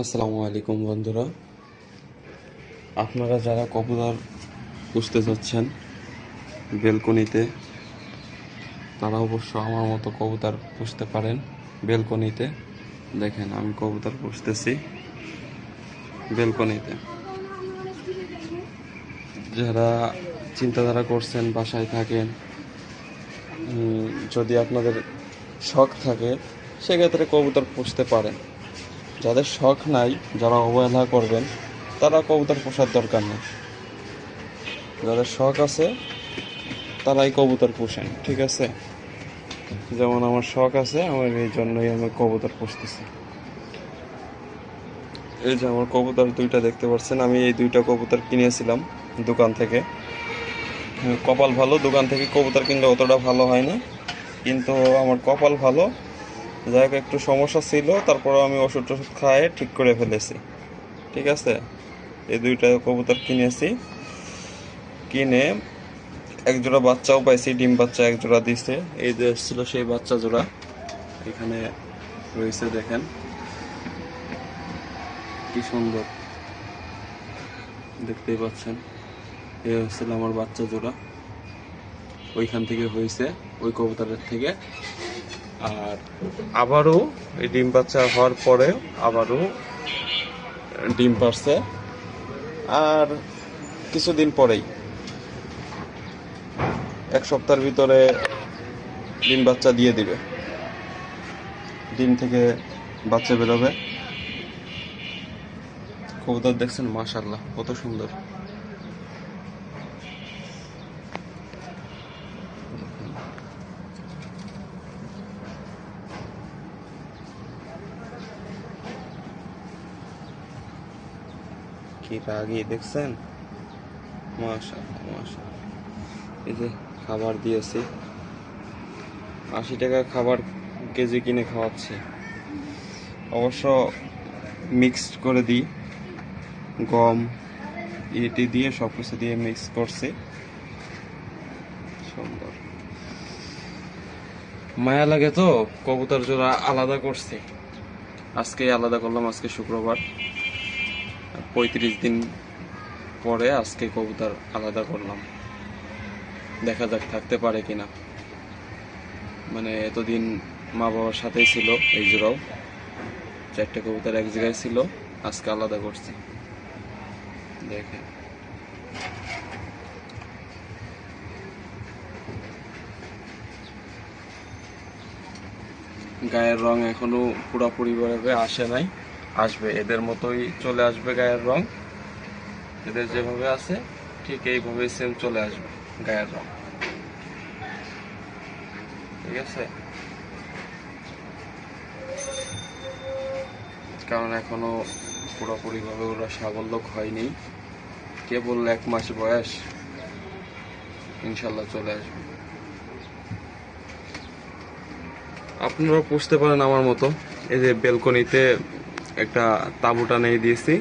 আসসালামু আলাইকুম বন্ধুরা, আপনারা যারা কবুতর পুষতে চাচ্ছেন বেলকনিতে, তারা অবশ্য আমার মতো কবুতর পুষতে পারেন বেলকনিতে। দেখেন আমি কবুতর পুষতেছি বেলকনিতে। যারা চিন্তাধারা করছেন বাসায় থাকেন, যদি আপনাদের শখ থাকে সেক্ষেত্রে কবুতর পুষতে পারেন। যাদের শখ নাই, যারা অবহেলা করবেন, তারা কবুতর পোষার দরকার নেই। যাদের শখ আছে তারাই কবুতর পোষেন, ঠিক আছে? যেমন আমার শখ আছে, আমার এই জন্যই আমি কবুতর পুষতেছি। এই যে আমার কবুতর দুইটা দেখতে পাচ্ছেন, আমি এই দুইটা কবুতর কিনেছিলাম দোকান থেকে। কপাল ভালো, দোকান থেকে কবুতর কিনলে অতটা ভালো হয় না, কিন্তু আমার কপাল ভালো। যাই হোক, একটু সমস্যা ছিল, তারপরেও আমি ওষুধ টষুধ খাইয়ে ঠিক করে ফেলেছি, ঠিক আছে? এই দুইটা কবুতর কিনেছি, কিনে এক জোড়া বাচ্চাও পাইছি, ডিম বাচ্চা এক জোড়া দিছে। এই যে ছিল সেই বাচ্চা জোড়া, এখানে রয়েছে, দেখেন কি সুন্দর, দেখতেই পাচ্ছেন। এই হচ্ছিল আমার বাচ্চা জোড়া, ওইখান থেকে হয়েছে, ওই কবুতরের থেকে। আর আবারও এই ডিম বাচ্চা হওয়ার পরে আবারও ডিম পারছে, আর কিছুদিন পরেই, এক সপ্তাহের ভিতরে ডিম বাচ্চা দিয়ে দিবে। ডিম থেকে বাচ্চা বেরোবে। কবুতর দেখছেন, মাশাআল্লাহ কত সুন্দর। কি রাগী দেখছেন, মাশাআল্লাহ মাশাআল্লাহ। এই যে খাবার দিয়েছি, 80 টাকা খাবার কেজি কিনে খাওয়াচ্ছি। অবশ্য মিক্সড করে দিই, গম ইটি দিয়ে সব কিছু দিয়ে মিক্স করছি। সুন্দর, মায়া লাগে তো, কবুতর জোড়া আলাদা করছি। আজকে আলাদা করলাম, আজকে শুক্রবার, 35 দিন পরে আজকে কবুতর আলাদা করলাম। দেখা যাক থাকতে পারে কিনা। মানে এতদিন মা বাবার সাথেই ছিল, এই জোড়াও 4টা কবুতর এক জায়গায় ছিল, আজকে আলাদা করছি। দেখেন গায়ের রং এখনো পুরোপুরি ভাবে আসে নাই, আসবে, এদের মতোই চলে আসবে গায়ের রং। এদের যেভাবে আছে ঠিক এইভাবেই সেম চলে আসবে গায়ের রং, ঠিক আছে? কারণ এখনো পুরোপুরি ভাবে ওরা সাবল্যক হয়নি, কেবল 1 মাস বয়স, ইনশাল্লাহ চলে আসবে। আপনারা পুষতে পারেন আমার মতো। এই যে বেলকনিতে একটা তাঁবু টানিয়ে দিয়েছি,